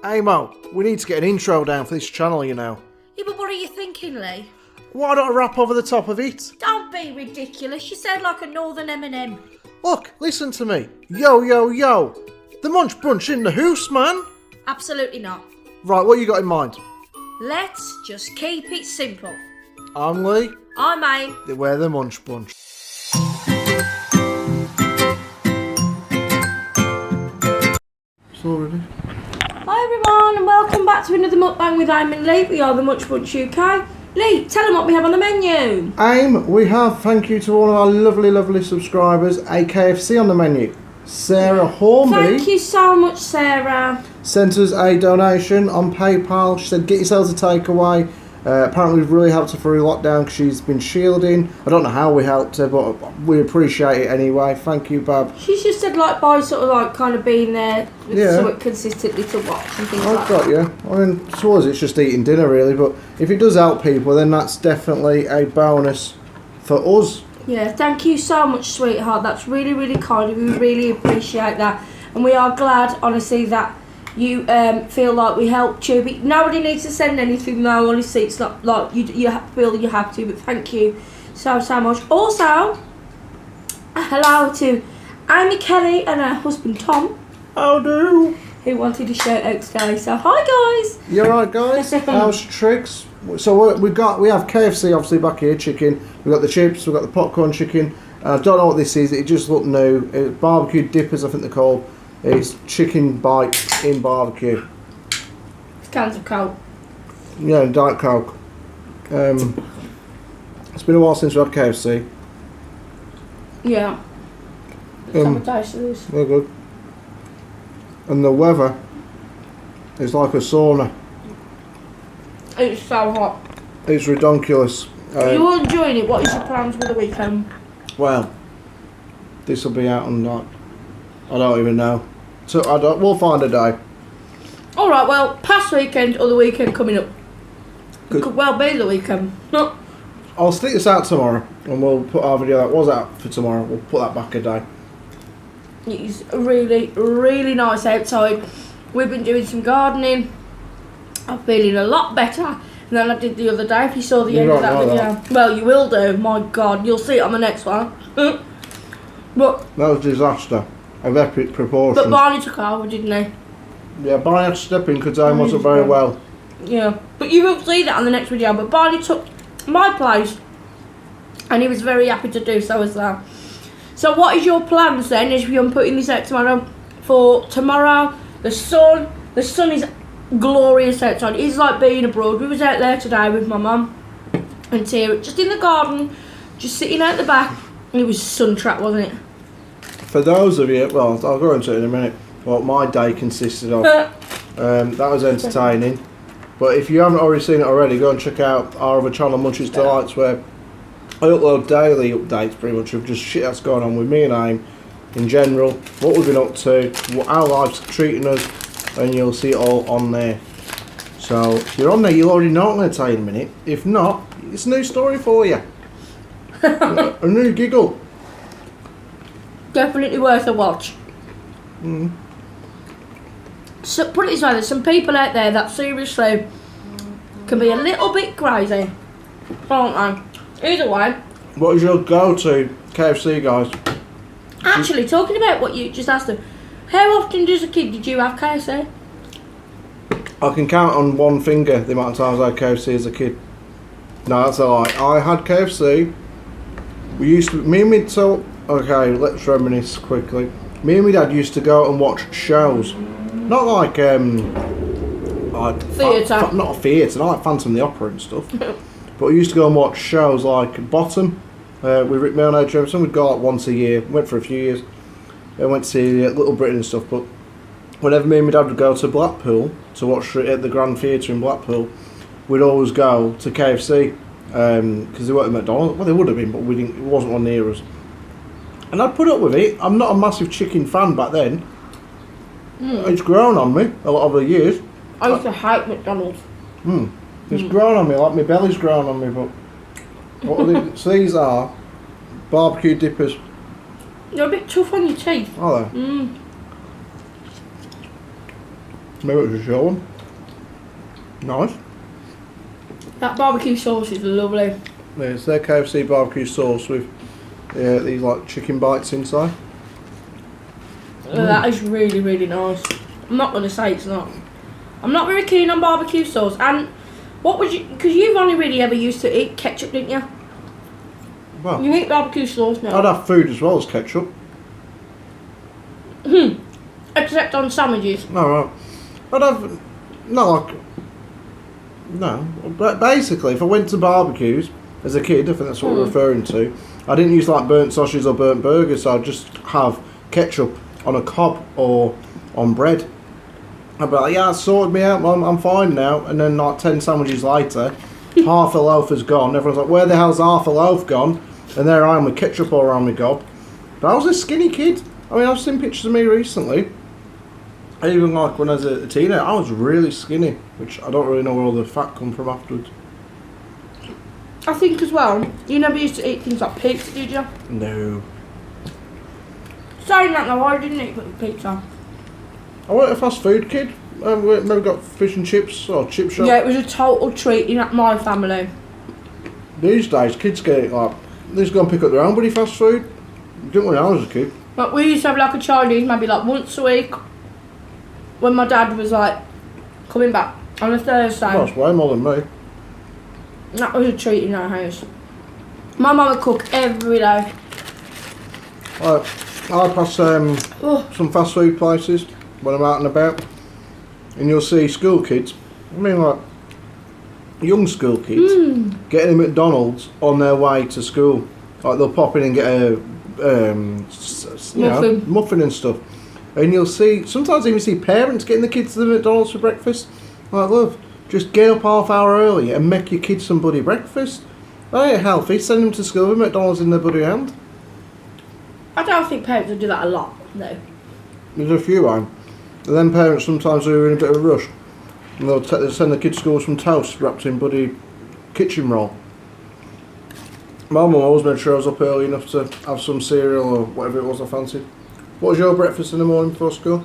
Hey Mo, we need to get an intro down for this channel, you know. Yeah, but what are you thinking, Lee? Why don't I rap over the top of it? Don't be ridiculous. You sound like a northern Eminem. Look, listen to me. Yo, yo, yo. The Munch Brunch in the house, man. Absolutely not. Right, what you got in mind? Let's just keep it simple. I'm Lee. I'm Aim. We're the Munch Bunch. Sorry. Hi everyone and welcome back to another Mukbang with Aim and Lee. We are the Munch Bunch UK. Lee, tell them what we have on the menu. Aim, we have, thank you to all of our lovely subscribers, a KFC on the menu. Sarah Hornby. Thank you so much, Sarah. Sent us a donation on PayPal. She said, get yourselves a takeaway. Apparently we've really helped her through lockdown because she's been shielding. I don't know how we helped her, but we appreciate it anyway. Thank you, Bab. She's just said by sort of kind of being there with something consistently to watch and things like that. I've got you. I mean, to us it's just eating dinner really, but if it does help people, then that's definitely a bonus for us. Yeah, thank you so much, sweetheart. That's really kind. We really appreciate that, and we are glad, honestly, that you feel like we helped you. But nobody needs to send anything though. Honestly, it's not like you feel you have to. But thank you so much. Also, hello to Amy Kelly and her husband Tom. How do? Who wanted a shout out today. So hi guys. You alright guys? How's tricks? So we have KFC obviously back here, chicken. We've got the chips, we've got the popcorn chicken. I don't know what this is, it just looked new. It's barbecue dippers, I think they're called. It's chicken bites in barbecue. It's cans of Coke. Yeah, and Diet Coke. It's been a while since we had KFC. Yeah. Let's have a taste of this. They're good. And the weather is like a sauna. It's so hot. It's redonkulous. You're enjoying it. What is your plans for the weekend? Well, this will be out on like, I don't even know. So we'll find a day. Alright, well, past weekend or the weekend coming up. It could well be the weekend. No. I'll stick this out tomorrow and we'll put our video that was out for tomorrow. We'll put that back a day. It's really nice outside. We've been doing some gardening. I'm feeling a lot better than I did the other day. If you saw the end of that video. Well, you will do. My God, you'll see it on the next one. But that was a disaster of epic proportions. But Barney took over, didn't he? Yeah, Barney had to step in because I wasn't very well. Yeah, but you will see that on the next video. But Barney took my place, and he was very happy to do so as well. So what is your plans then, as I'm putting this out tomorrow? For tomorrow, the sun is glorious outside. It's like being abroad. We was out there today with my mum and Tia, just in the garden, just sitting out the back. It was sun trap, wasn't it? For those of you, well, I'll go into it in a minute, what my day consisted of. That was entertaining. But if you haven't already seen it already, go and check out our other channel, Munch's Delights, where I upload daily updates pretty much of just shit that's going on with me and Aim in general, what we've been up to, what our life's treating us, and you'll see it all on there. So if you're on there, you'll already know what I'm going to tell you in a minute. If not, it's a new story for you. A new giggle. Definitely worth a watch. So put it this way, there's some people out there that seriously can be a little bit crazy, aren't they? Either way. What is your go-to KFC, guys? Actually, talking about what you just asked them, how often as a kid did you have KFC? I can count on one finger the amount of times I had KFC as a kid. No, that's a lie. I had KFC. We used to, okay, let's reminisce quickly. Me and my dad used to go and watch shows. Not like theatre. Not a theatre, not like Phantom of the Opera and stuff. But we used to go and watch shows like Bottom with Rick Milne and Jefferson. We'd go like once a year. Went for a few years. I went to see Little Britain and stuff. But whenever me and my dad would go to Blackpool to watch it at the Grand Theatre in Blackpool, we'd always go to KFC because they weren't at McDonald's. Well, they would have been, but it wasn't one near us. And I'd put up with it. I'm not a massive chicken fan back then. It's grown on me a lot of the years. I used to hate McDonald's. It's grown on me, like my belly's grown on me, but what are these? So these are barbecue dippers. They're a bit tough on your teeth. Are they? Maybe it was a show one. Nice. That barbecue sauce is lovely. Yeah, it's their KFC barbecue sauce with these like chicken bites inside. That is really, really nice. I'm not going to say it's not. I'm not very keen on barbecue sauce. And what would you... Because you've only really ever used to eat ketchup, didn't you? Well, You eat barbecue sauce now. I'd have food as well as ketchup. Except on sandwiches. No, right. I'd have... No, like... No. But basically, if I went to barbecues as a kid, I think that's what we're referring to, I didn't use like burnt sausages or burnt burgers, so I'd just have ketchup on a cob or on bread. I'd be like, yeah, it sorted me out, Mum, I'm fine now. And then like 10 sandwiches later, half a loaf has gone. Everyone's like, where the hell's half a loaf gone? And there I am with ketchup all around my gob. But I was a skinny kid. I mean, I've seen pictures of me recently. Even like when I was a teenager, I was really skinny, which I don't really know where all the fat come from afterwards. I think as well, you never used to eat things like pizza, did you? No. Saying that though, I didn't eat pizza. I weren't a fast food kid. We never got fish and chips or chip shop. Yeah, it was a total treat in my family. These days, kids get like, they just go and pick up their own bloody fast food. Didn't when I was a kid. But we used to have like a Chinese maybe like once a week. When my dad was like coming back on a Thursday. Well, that's way more than me. That was a treat in our house. My mum would cook every day. I pass some fast food places when I'm out and about, and you'll see school kids. I mean, like young school kids getting a McDonald's on their way to school. Like they'll pop in and get a muffin and stuff. And you'll see, sometimes even see parents getting the kids to the McDonald's for breakfast. Like, love, just get up half hour early and make your kids some bloody breakfast. They ain't healthy, send them to school with McDonald's in their bloody hand. I don't think parents would do that a lot, no. There's a few, and then parents sometimes are in a bit of a rush. And they'll send the kids to school with some toast wrapped in bloody kitchen roll. My mum always made sure I was up early enough to have some cereal or whatever it was I fancied. What was your breakfast in the morning before school?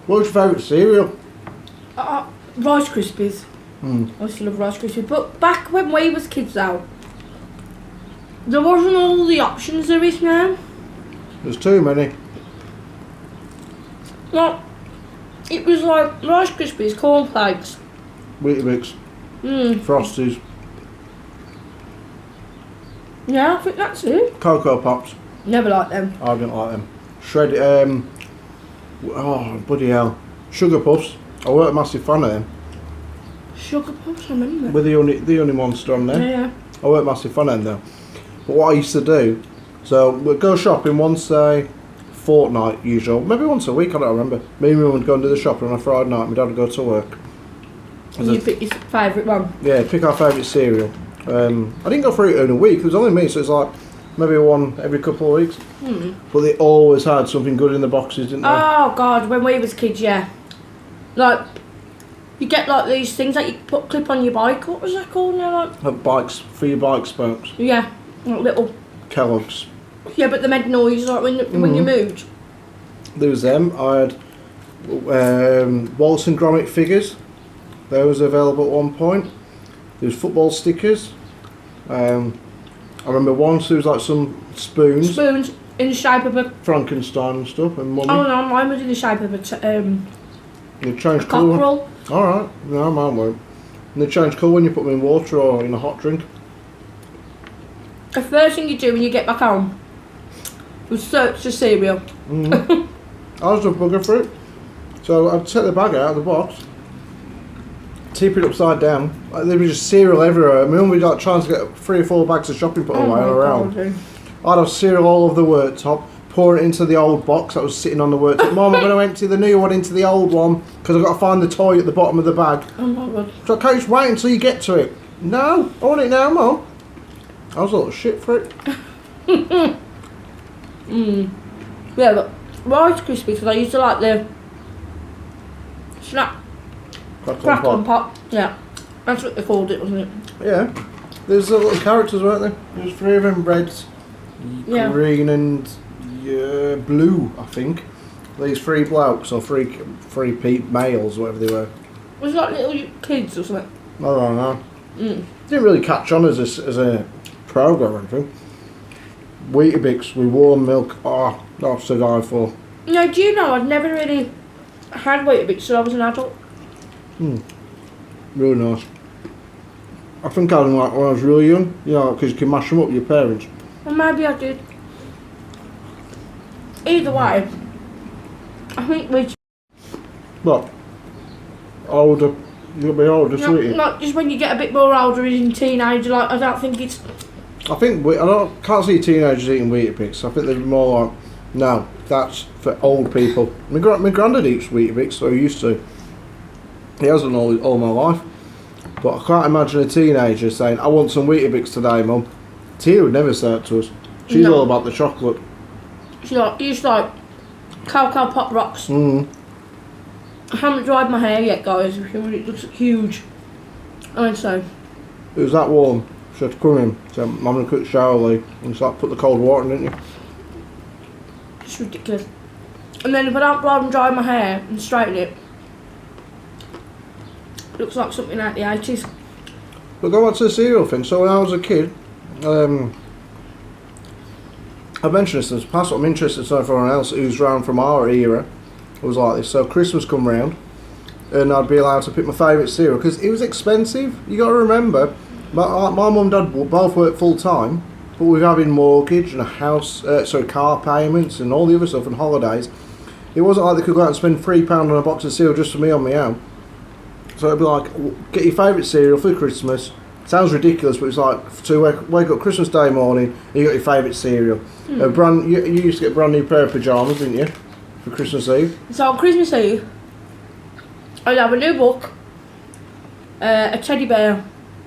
What was your favourite cereal? Rice Krispies. I used to love Rice Krispies. But back when we was kids though, there wasn't all the options there is now. There's too many. Like, it was like Rice Krispies, cornflakes. Weetabix. Frosties. Yeah, I think that's it. Cocoa Pops. Never liked them. I didn't like them. Shredded, oh, bloody hell. Sugar Puffs. I weren't a massive fan of them. Sugar Puffs, I remember. With the honey monster on there. Yeah. I weren't a massive fan of them though. But what I used to do, so we'd go shopping once a fortnight usual, maybe once a week, I don't remember. Me and Mum would go and do the shopping on a Friday night, my dad would go to work. And you pick your favourite one? Yeah, pick our favourite cereal. I didn't go through it in a week, it was only me, so it's like maybe one every couple of weeks. But they always had something good in the boxes, didn't they? Oh God, when we was kids, yeah. Like, you get like these things that you clip on your bike, what was that called now? Like bikes, for your bike spokes. Yeah, like little... Kellogg's. Yeah, but they made noise like when you moved. There was them. I had Wallace and Gromit figures. They was available at one point. There was football stickers. I remember once there was like some spoons. Spoons in the shape of a... Frankenstein and stuff, and Mummy. Oh no, mine was in the shape of They changed colour. cockerel. Alright, no, mine won't. And they change colour when you put them in water or in a hot drink. The first thing you do when you get back home was search the cereal. I was a bugger for it. So I'd take the bag out of the box, tip it upside down. Like, there was just cereal everywhere. My mum would like trying to get 3 or 4 bags of shopping put away around. I'd have cereal all over the worktop, pour it into the old box that was sitting on the worktop. Mum, I'm going to empty the new one into the old one because I've got to find the toy at the bottom of the bag. Oh my God. So I can't just wait until you get to it. No, I want it now, Mum. I was a little shit for it. Yeah, but Rice Krispies, because I used to like the snap crackle and pop. Yeah, that's what they called it, wasn't it? Yeah. There's the little characters, weren't there? There's 3 of them, red, green and blue, I think. These three blokes or three males, whatever they were. Was it like little kids or something? I don't know. Mm. Didn't really catch on as a programme or anything. Weetabix with warm milk. Oh, that's to die for. No, do you know, I'd never really had Weetabix till I was an adult. Really nice. I think I had them like when I was really young, you know, because you can mash them up with your parents. Well, maybe I did. Either way, I think we... But, older, you'll be older, sweetie. Not just when you get a bit more older as a teenager, like, I don't think it's... I think, can't see teenagers eating Weetabix. I think they're more like, no, that's for old people. My granddad eats Weetabix, so he used to. He hasn't all my life. But I can't imagine a teenager saying, I want some Weetabix today, Mum. Tia would never say it to us. She's all about the chocolate. She's like Cocoa Pop Rocks. Mm. I haven't dried my hair yet, guys. It looks huge. I'd say. It was that warm. She had to come in. So I'm going to quick shower, Lee. And just like put the cold water in, didn't you? It's ridiculous. And then if I don't blow and dry my hair and straighten it, it looks like something out the 80s. But go back to the cereal thing. So when I was a kid, I mentioned this in the past, but I'm interested to know if everyone else who's round from our era was like this. So Christmas come round, and I'd be allowed to pick my favourite cereal because it was expensive. You got to remember, my mum and dad both work full time, but we're having mortgage and a house, car payments and all the other stuff and holidays. It wasn't like they could go out and spend £3 on a box of cereal just for me on my own. So it'd be like, get your favourite cereal for Christmas. Sounds ridiculous, but it's like to wake up Christmas Day morning, and you got your favourite cereal. You used to get a brand new pair of pyjamas, didn't you, for Christmas Eve? So on Christmas Eve, I'd have a new book, a teddy bear,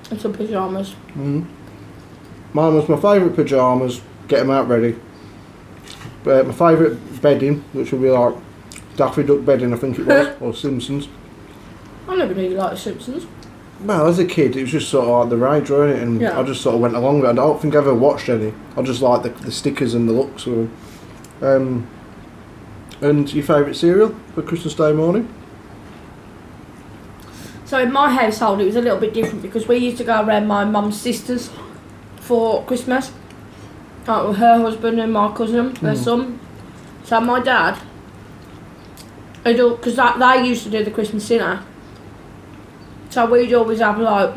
and some pyjamas. Mine was my favourite pyjamas. Get them out ready. My favourite bedding, which would be like Daffy Duck bedding, I think it was, or Simpsons. I never really liked The Simpsons. Well, as a kid, it was just sort of like the rage, wasn't it? And yeah. I just sort of went along with it. I don't think I ever watched any. I just like the stickers and the looks of them. And your favourite cereal for Christmas Day morning? So in my household, it was a little bit different because we used to go around my mum's sisters for Christmas. Like with her husband and my cousin, her son. So my dad, because they used to do the Christmas dinner. So we'd always have like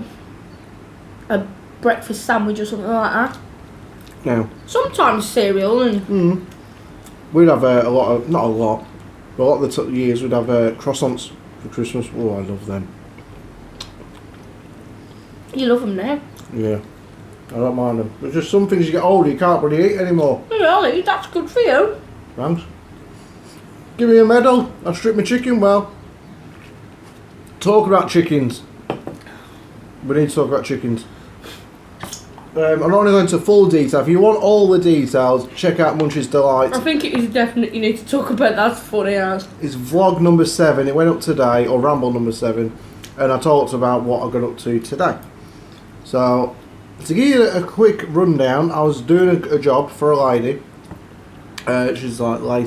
a breakfast sandwich or something like that. No. Sometimes cereal and... We'd have a lot of, not a lot, but a lot of the years we'd have croissants for Christmas. Oh, I love them. You love them now? Yeah. I don't mind them. But just some things you get older you can't really eat anymore. Really? That's good for you. Thanks. Give me a medal. I'll strip my chicken well. Talk about chickens. We need to talk about chickens. I'm not going to go into full detail. If you want all the details, check out Munch's Delight. I think it is definite you need to talk about that for 40 hours. It's vlog number 7. It went up today, or ramble number 7. And I talked about what I got up to today. So, to give you a quick rundown, I was doing a job for a lady. She's like early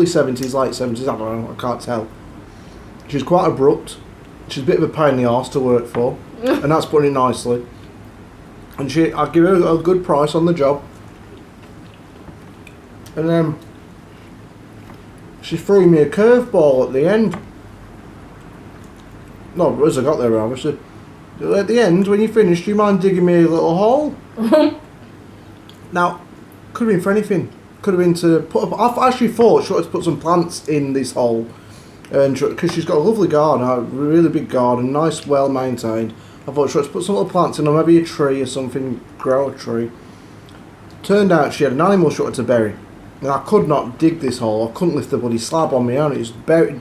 70s, late 70s, I don't know, I can't tell. She's quite abrupt. She's a bit of a pain in the arse to work for. And that's putting it nicely. And I give her a good price on the job. And then she threw me a curveball at the end. No, as I got there, obviously. At the end, when you finished, do you mind digging me a little hole? Now, could have been for anything. Could have been to put up. I actually thought she wanted to put some plants in this hole. And because she's got a lovely garden, a really big garden, nice, well maintained. I thought she wanted to put some little plants in, or maybe a tree or something, grow a tree. Turned out she had an animal she wanted to bury. And I could not dig this hole. I couldn't lift the bloody slab on my own. It was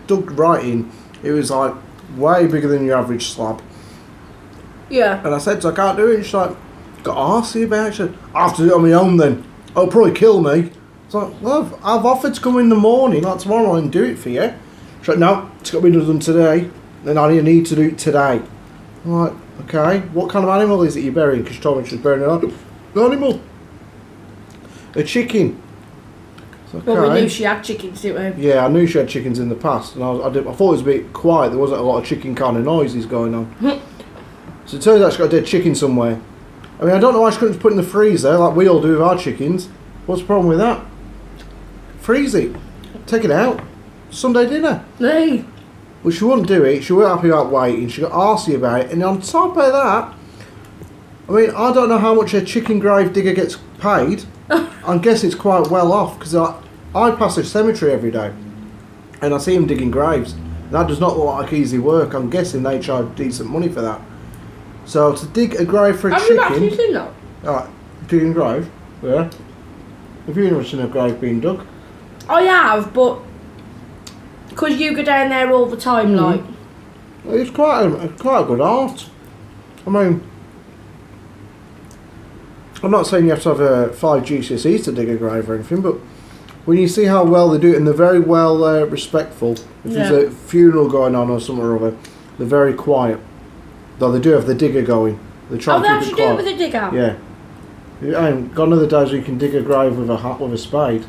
dug right in. It was like way bigger than your average slab. Yeah. And I said to her, I can't do it. And she's like, got arsey about it. She said, I have to do it on my own then. It'll probably kill me. It's like, well, I've offered to come in the morning, like tomorrow, and do it for you. She's like, no, it's got to be done today. Then I need to do it today. I'm like, okay, what kind of animal is it you're burying? Because she told me she was burying an animal. A chicken. Okay. Well, we knew she had chickens, didn't we? Yeah, I knew she had chickens in the past, and I thought it was a bit quiet. There wasn't a lot of chicken kind of noises going on. So it turns out she's got a dead chicken somewhere. I mean, I don't know why she couldn't put it in the freezer like we all do with our chickens. What's the problem with that? Freeze it. Take it out. Sunday dinner. Hey. Well, she wouldn't do it. She weren't happy about waiting. She got arsey about it. And on top of that, I mean, I don't know how much a chicken grave digger gets paid. I guess it's quite well off because I pass a cemetery every day and I see them digging graves. That does not look like easy work. I'm guessing they charge decent money for that. So to dig a grave for a chicken... Have you actually seen that? Alright, digging a grave? Yeah. Have you ever seen a grave being dug? I have, but because you go down there all the time, like. It's quite a good art. I mean, I'm not saying you have to have 5 GCSEs to dig a grave or anything, but when you see how well they do it, and they're very well respectful. If there's a funeral going on or something or other, they're very quiet. Though they do have the digger going. They try to keep it quiet. Oh, they actually do it with a digger? Yeah. I ain't gone are the days where you can dig a grave with a spade.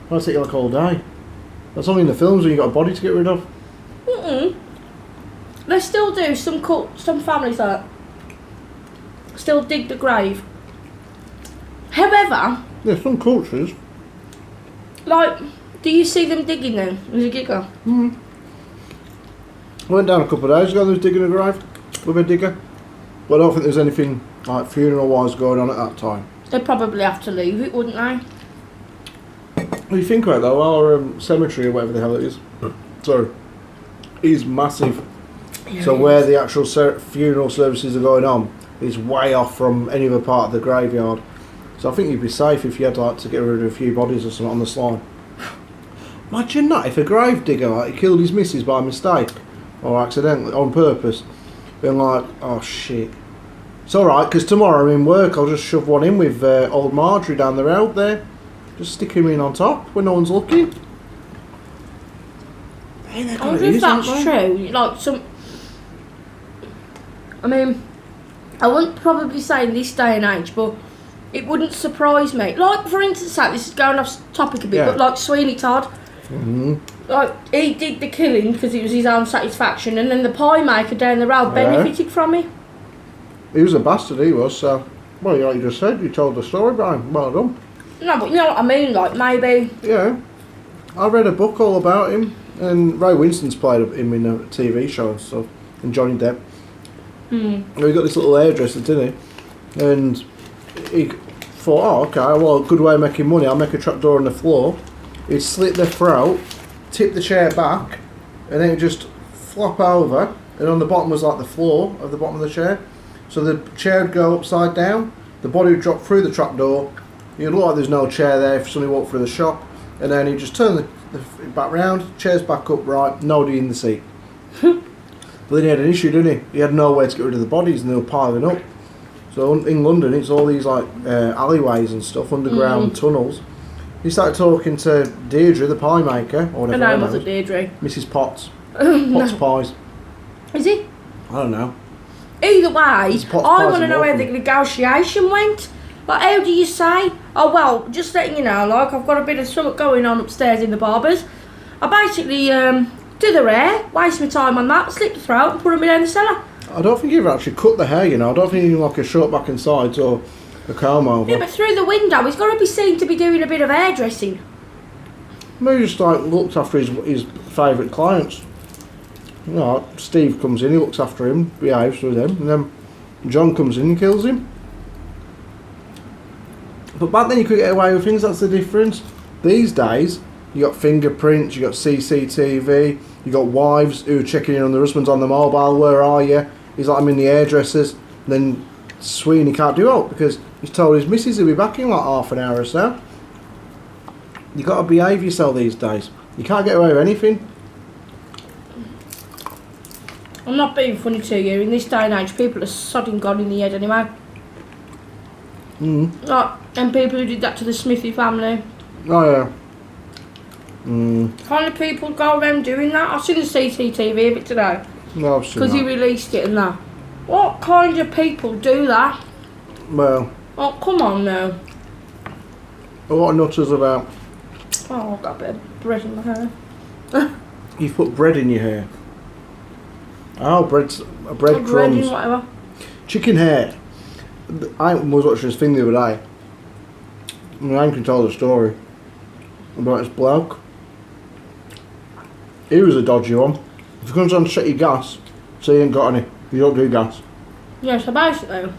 That'll take you like all day. That's only in the films when you got a body to get rid of. They still do. Some families that still dig the grave. However, Yeah, some cultures. like, do you see them digging then with a digger? I went down a couple of days ago. They was digging a grave with a digger. But I don't think there's anything like funeral-wise going on at that time. They'd probably have to leave it, wouldn't they? What do you think about it though? Our cemetery or whatever the hell it is, sorry, is massive. Yeah, So it where is. the actual funeral services are going on is way off from any other part of the graveyard. So I think you'd be safe if you had to get rid of a few bodies or something on the slide. Imagine that if a grave digger he killed his missus by mistake or accidentally on purpose. Being like, oh shit. It's alright because tomorrow I'm in work. I'll just shove one in with old Marge down the road there. Just stick him in on top when no one's looking. Hey, I wonder if that's true. Like I mean, I wouldn't probably say in this day and age, but it wouldn't surprise me. Like, for instance, like, this is going off topic a bit, but like Sweeney Todd, like he did the killing because it was his own satisfaction, and then the pie maker down the road benefited from it. He was a bastard, he was. So, well, like you just said, you told the story, Brian. Well done. No, but you know what I mean. Like maybe. Yeah, I read a book all about him, and Ray Winston's played him in a TV show and stuff, and Johnny Depp. And he got this little hairdresser, didn't he? And he thought, oh, okay, well, a good way of making money, I'll make a trapdoor in the floor. He'd slit their throat, tip the chair back, and then it'd just flop over, and on the bottom was like the floor of the bottom of the chair. So the chair would go upside down, the body would drop through the trapdoor, you'd look like there's no chair there if somebody walked through the shop, and then he'd just turn the back round, chair's back upright, nobody in the seat. But then he had an issue, didn't he? He had nowhere to get rid of the bodies and they were piling up. So in London, it's all these like alleyways and stuff, underground tunnels. He started talking to Deirdre, the pie maker, or whatever. Her name wasn't Deirdre. Mrs. Potts. Potts Pies. Is he? I don't know. Either way, I pies want to and know where the welcome. negotiation went. Like, how do you say? Oh, well, just letting you know, like, I've got a bit of something going on upstairs in the barber's. I basically do their hair, waste my time on that, slit the throat and put them in the cellar. I don't think he ever actually cut the hair, you know. I don't think he like a short back and sides or a comb over. Yeah, but through the window, he's got to be seen to be doing a bit of hairdressing. Maybe just like looked after his favourite clients. You know, like Steve comes in, he looks after him, behaves with him, and then John comes in and kills him. But back then you could get away with things, that's the difference. These days, you got fingerprints, you got CCTV, you got wives who are checking in on their husbands on the mobile, where are you? He's like, I'm in the hairdressers. And then Sweeney can't do it because he's told his missus he'll be back in like half an hour or so. You got to behave yourself these days. You can't get away with anything. I'm not being funny to you. In this day and age, people are sodding God in the head anyway. Like, and people who did that to the Smithy family. Oh yeah. Kind of people go around doing that. I've seen the CCTV of it today. No, I've seen Because he that. released it and that. What kind of people do that? Well, Oh, come on now. a lot of nutters about. Oh, I've got a bit of bread in my hair. You've put bread in your hair. Oh, bread Bread crumbs. in whatever. Chicken hair. I was watching this thing the other day. My man can tell the story about this bloke. He was a dodgy one. If he comes on to check your gas, so you ain't got any. You don't do gas. Yeah, so basically,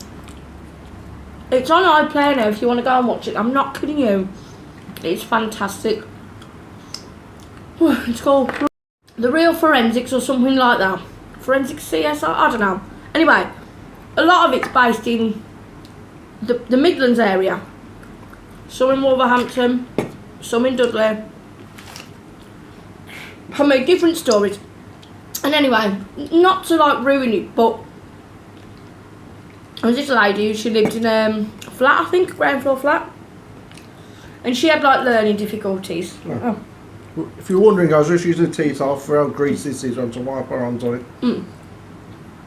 it's on iPlayer now if you want to go and watch it. I'm not kidding you. It's fantastic. It's called The Real Forensics or something like that. Forensic CSI? I don't know. Anyway, a lot of it's based in the Midlands area. Some in Wolverhampton, some in Dudley. I made different stories. And anyway, not to like ruin it, but there was this lady who she lived in a flat, I think, ground floor flat. And she had like learning difficulties. Yeah. Oh. If you're wondering, guys, just using the teeth off for how greasy this is on to wipe her hands on it.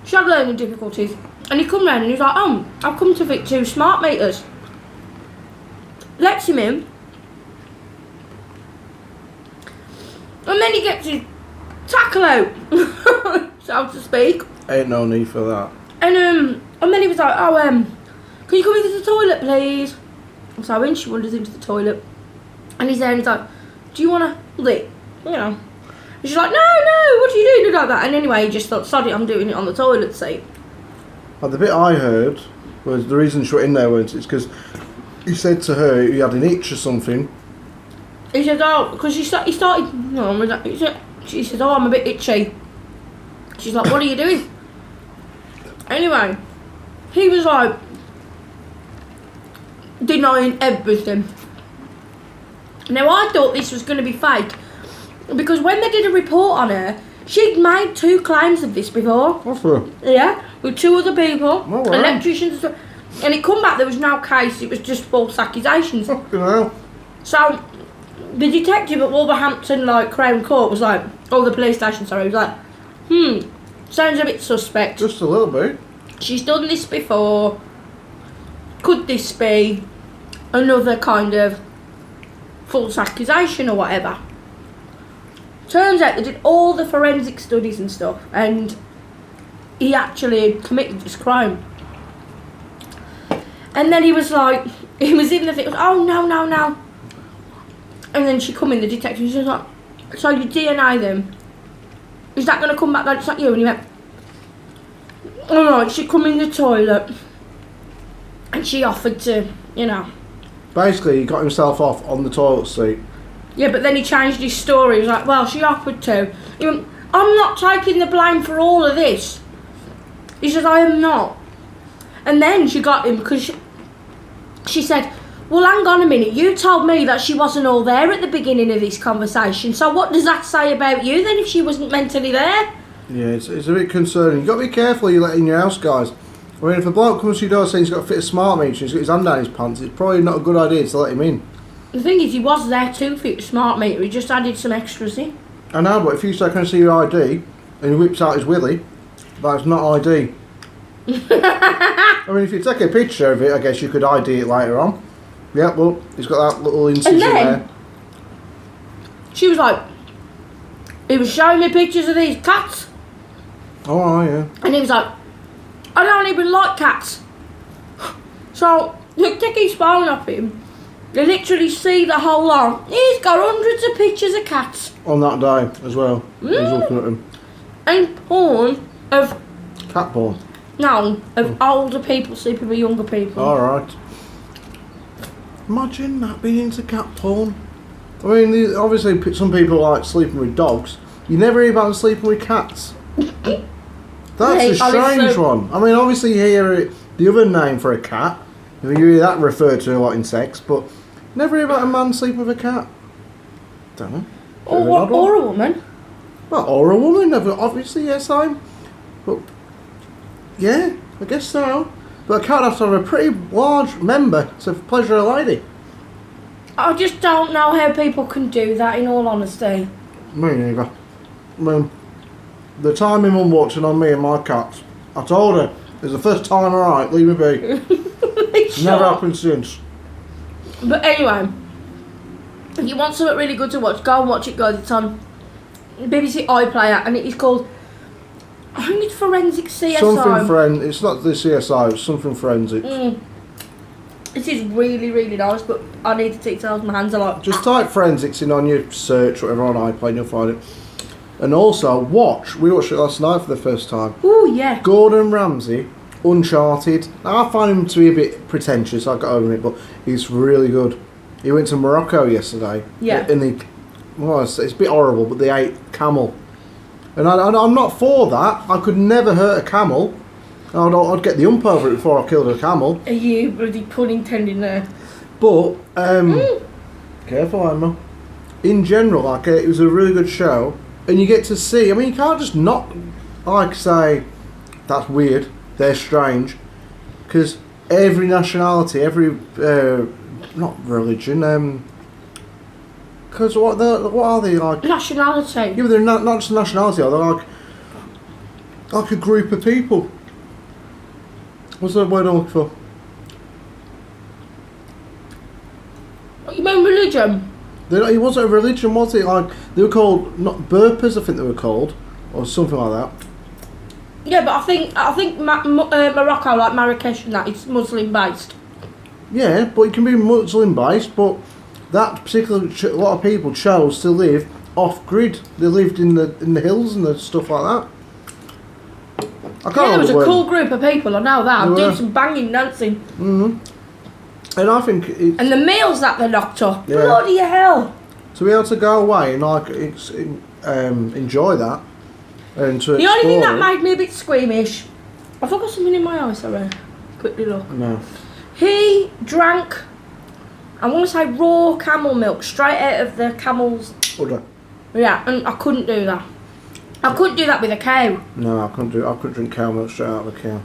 She had learning difficulties. And he come round and he was like, I've come to fit 2 smart meters. Lets him in. And then he gets his tackle out, so to speak. Ain't no need for that. And then he was like, can you come into the toilet, please? So when she wanders into the toilet, and he's there and he's like, do you want to lick? You know. And she's like, no, what are you doing like that? And anyway, he just thought, sorry, I'm doing it on the toilet seat. Well, the bit I heard was the reason she went in there was it's because he said to her he had an itch or something. He said, oh, because he started, she said, oh, I'm a bit itchy. She's like, what are you doing? Anyway, he was like, denying everything. Now, I thought this was going to be fake, because when they did a report on her, she'd made 2 claims of this before. What's that? Yeah, with 2 other people, Oh, wow. electricians and stuff. And it come back, there was no case, it was just false accusations. Fucking hell. So, the detective at Wolverhampton, like, Crown Court was like, the police station, sorry, was like, sounds a bit suspect. Just a little bit. She's done this before. Could this be another kind of false accusation or whatever? Turns out they did all the forensic studies and stuff, and he actually committed this crime. And then he was like, he was in the thing, oh no. And then she come in, the detective, she was like, so you DNA them? Is that going to come back like it's not you? And he went, alright, she come in the toilet. And she offered to, Basically, he got himself off on the toilet seat. Yeah, but then he changed his story. He was like, well, she offered to. He went, I'm not taking the blame for all of this. He said, I am not. And then she got him because she said, well, hang on a minute, you told me that she wasn't all there at the beginning of this conversation, so what does that say about you then if she wasn't mentally there? Yeah, it's a bit concerning. You've got to be careful you let in your house, guys. I mean, if a bloke comes to your door saying he's got to fit a smart meter and he's got his hand down his pants, it's probably not a good idea to let him in. The thing is, he was there to fit a smart meter, he just added some extras in. I know, but if you say, can I see your ID, and he whips out his willy, that's not ID. I mean, if you take a picture of it, I guess you could ID it later on. Yeah, well, he's got that little incision there. She was like, he was showing me pictures of these cats. Oh, yeah. And he was like, I don't even like cats. So, they take his phone off him. They literally see the whole lot. He's got hundreds of pictures of cats. On that day as well. He's looking at them. And porn of... Cat porn? No, of older people sleeping with younger people. Alright. Imagine that being into cat porn. I mean, obviously some people like sleeping with dogs. You never hear about them sleeping with cats. That's a strange one. I mean, obviously you hear the other name for a cat. You hear that referred to a lot in sex, but never hear about a man sleeping with a cat. Don't know. Or a woman. Well, or a woman, obviously, yes, but yeah, I guess so. But a cat has to have a pretty large member to pleasure a lady. I just don't know how people can do that, in all honesty. Me neither. I mean, the time my mum walked in on me and my cats, I told her, it's the first time, alright, leave me be. Sure. Never happened since. But anyway, If you want something really good to watch, go and watch it, guys. It's on BBC iPlayer, and it is called, I think it's Forensic CSI. It's not the CSI, it's something forensics. It is really, really nice, but I need the details. My hands are like... Just type forensics in on your search, whatever, on iPlayer, and you'll find it. And also, we watched it last night for the first time. Oh, yeah. Gordon Ramsay, Uncharted. Now, I find him to be a bit pretentious, I got over it, but he's really good. He went to Morocco yesterday. Yeah. And it's a bit horrible, but they ate camel. And I'm not for that. I could never hurt a camel. I'd get the ump over it before I killed a camel. Are you bloody pun intending there? But, careful, Emma. In general, like, it was a really good show. And you get to see, I mean, you can't just not, like, say, that's weird, they're strange. Because every nationality, every, not religion, because what are they, like? Nationality. Yeah, but they're not just a nationality, they're like a group of people. What's the word I'm looking for? You mean religion? It wasn't a religion, was it? Like, they were called, not Burpers, I think they were called, or something like that. Yeah, but I think Morocco, like Marrakesh and that, it's Muslim based. Yeah, but it can be Muslim based, but that particular a lot of people chose to live off grid. They lived in the hills and the stuff like that. It was a cool group of people, I know that. Doing some banging dancing. And I think it's... And the meals that they knocked up. Yeah. Bloody hell. To be able to go away and like enjoy that and to The only thing that made me a bit squeamish, I've got something in my eye, sorry. Quickly look. No. He drank, I want to say raw camel milk straight out of the camel's... Udder. Yeah, and I couldn't do that. I couldn't do that with a cow. No, I couldn't drink cow milk straight out of a cow.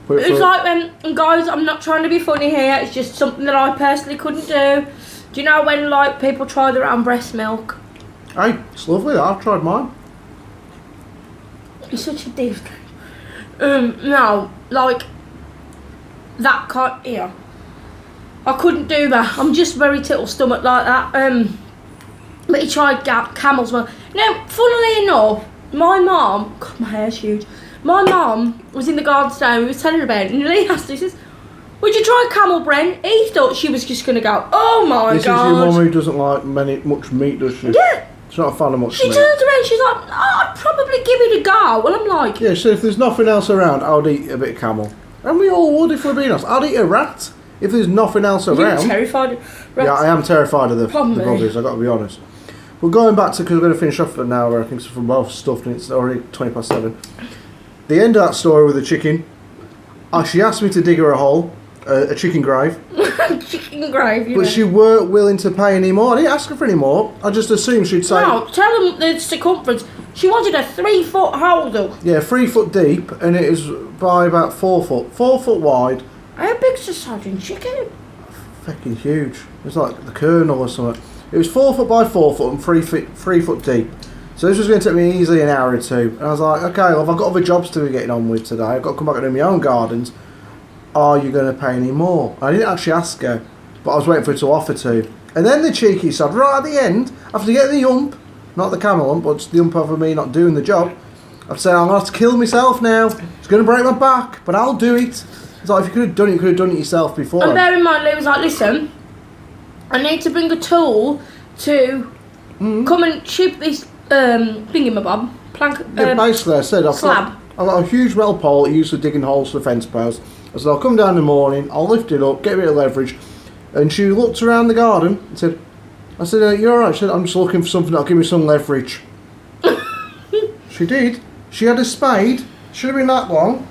It was like when, and guys, I'm not trying to be funny here, it's just something that I personally couldn't do. Do you know when like people try their own breast milk? Hey, it's lovely, I've tried mine. You're such a div. No, like, that can't, yeah. I couldn't do that, I'm just very tittle stomach like that. But he tried camel's milk. Now, funnily enough, my mum, God, my hair's huge. My mum was in the garden today, we were telling her about it, and Lee asked her, he says, would you try camel, Bren? He thought she was just going to go, oh my God. This is your mum who doesn't like much meat, does she? Yeah. She's not a fan of much meat. She turns around, she's like, oh, I'd probably give it a go. Well, I'm like... Yeah, so if there's nothing else around, I'd eat a bit of camel. And we all would if we're being honest. I'd eat a rat if there's nothing else around. You're terrified of rats? Yeah, I am terrified of the buggies, I've got to be honest. We're going back to, because we're going to finish off an hour, I think it's from both stuffed and it's already 7:20. The end of that story with the chicken, she asked me to dig her a hole, a chicken grave. Chicken grave, But she weren't willing to pay any more. I didn't ask her for any more. I just assumed she'd say... No, tell them the circumference. She wanted a 3-foot hole though. Yeah, 3 foot deep and it is by about 4 foot. 4 foot wide. How big's a sardine chicken? Fucking huge. It's like the Colonel or something. It was 4 foot by 4 foot and 3 foot deep. So this was going to take me easily an hour or two. And I was like, okay, well, I've got other jobs to be getting on with today. I've got to come back and do my own gardens. Are you going to pay any more? I didn't actually ask her, but I was waiting for her to offer to. And then the cheeky sod, right at the end, after getting the ump, not the camel ump, but the ump over me not doing the job, I've said, I'm going to have to kill myself now. It's going to break my back, but I'll do it. It's like, if you could have done it yourself before. And bear in mind, Lee was like, listen, I need to bring a tool to come and chip this thingamabob plank. Yeah, basically, I said I've got a huge metal pole used for digging holes for fence posts. I said I'll come down in the morning, I'll lift it up, get a bit of leverage. And she looked around the garden and said, you're alright. She said, I'm just looking for something that'll give me some leverage. She did. She had a spade. Should have been that long.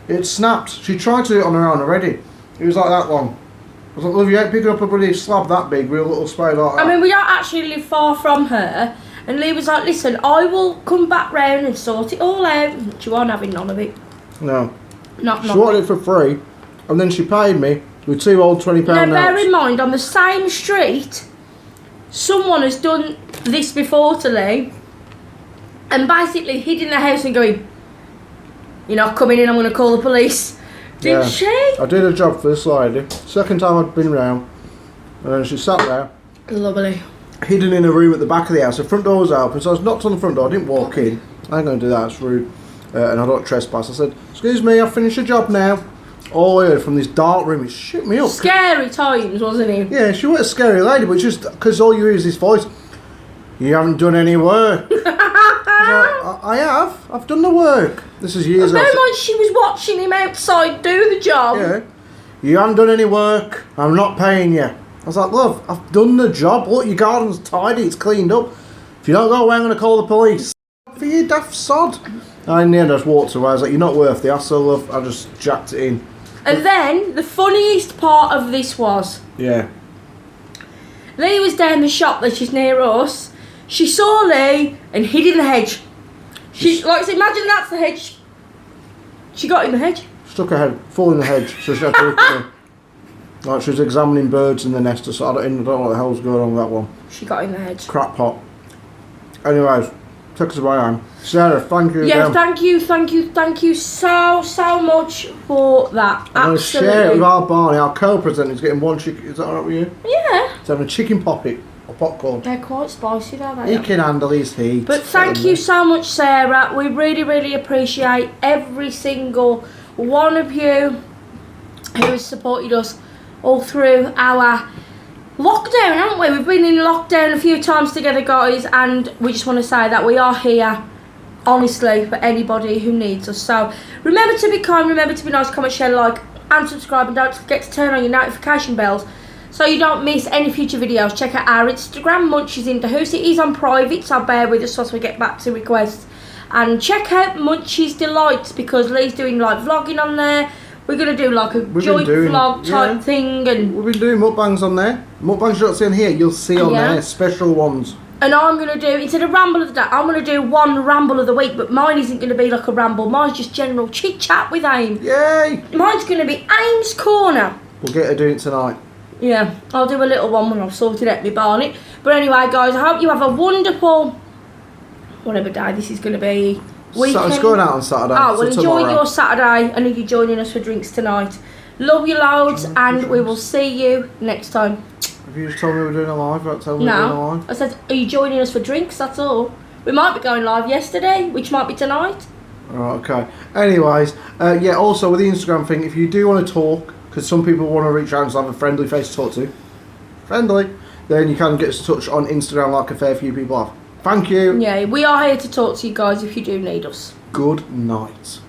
It snapped. She tried to do it on her own already. It was like that long. I was like, love, you ain't picking up a bloody slab that big with a little spade like that. I mean, we don't actually live far from her. And Lee was like, listen, I will come back round and sort it all out. She won't having none of it. No. Not she wanted it for free. And then she paid me with 2 old £20 notes. Now, bear in mind, on the same street, someone has done this before to Lee. And basically hid in the house and going, you're not coming in, I'm going to call the police. Didn't she? I did a job for this lady. Second time I'd been round. And then she sat there. Lovely. Hidden in a room at the back of the house. The front door was open, so I was knocked on the front door. I didn't walk in. I ain't going to do that, it's rude. And I don't trespass. I said, excuse me, I've finished the job now. All I heard from this dark room, it shook me up. Scary times, wasn't it? Yeah, she was a scary lady, but just because all you hear is this voice, you haven't done any work. I have. I've done the work. This is years ago. Very much she was watching him outside do the job. Yeah. You haven't done any work. I'm not paying you. I was like, love, I've done the job. Look, your garden's tidy. It's cleaned up. If you don't go away, I'm going to call the police. For you, daft sod. And in the end, I just walked away. I was like, you're not worth the hassle, love. I just jacked it in. And then, the funniest part of this was... Yeah. Lee was down the shop that is near us. She saw Lee and hid in the hedge. She, like, so imagine that's the hedge. She got in the hedge. Stuck her head full in the hedge, so she had to look at me. Like she was examining birds in the nest, so I don't know what the hell's going on with that one. She got in the hedge. Crap pot. Anyways, take us away, Anne. Sarah, thank you Yeah, again. thank you so much for that. I'm going to Absolutely. share it with our Barney, our co-presenter. He's getting one chicken. Is that alright with you? Yeah. He's having a chicken poppy or popcorn. They're quite spicy, though, He can handle his heat. But thank you so much, Sarah. We really, really appreciate every single one of you who has supported us all through our lockdown, haven't we? We've been in lockdown a few times together, guys, and we just want to say that we are here, honestly, for anybody who needs us. So remember to be kind, remember to be nice, comment, share, like, and subscribe, and don't forget to turn on your notification bells so you don't miss any future videos. Check out our Instagram, Munch is in the house. It is on private, so bear with us as we get back to requests. And check out Munch's Delights, because Lee's doing like vlogging on there. We're going to do like a joint vlog type thing. And we've been doing mukbangs on there. Mukbangs you don't see on here, you'll see on there. Special ones. And I'm going to do, instead of ramble of the day, I'm going to do one ramble of the week. But mine isn't going to be like a ramble. Mine's just general chit chat with Aim. Yay! Mine's going to be Aim's Corner. We'll get her doing it tonight. Yeah, I'll do a little one when I've sorted out my Barney. But anyway, guys, I hope you have a wonderful, whatever day this is going to be, weekend. So it's going out on Saturday. Oh, well, enjoy tomorrow. your Saturday, and if you're joining us for drinks tonight. Love you loads, and we will see you next time. Have you just told me we're doing a live? Right, tell me we're doing a live. I said, are you joining us for drinks? That's all. We might be going live yesterday, which might be tonight. Right, okay. Anyways, yeah, also with the Instagram thing, if you do want to talk, because some people want to reach out and have a friendly face to talk to, then you can get us in touch on Instagram like a fair few people have. Thank you. Yeah, we are here to talk to you guys if you do need us. Good night.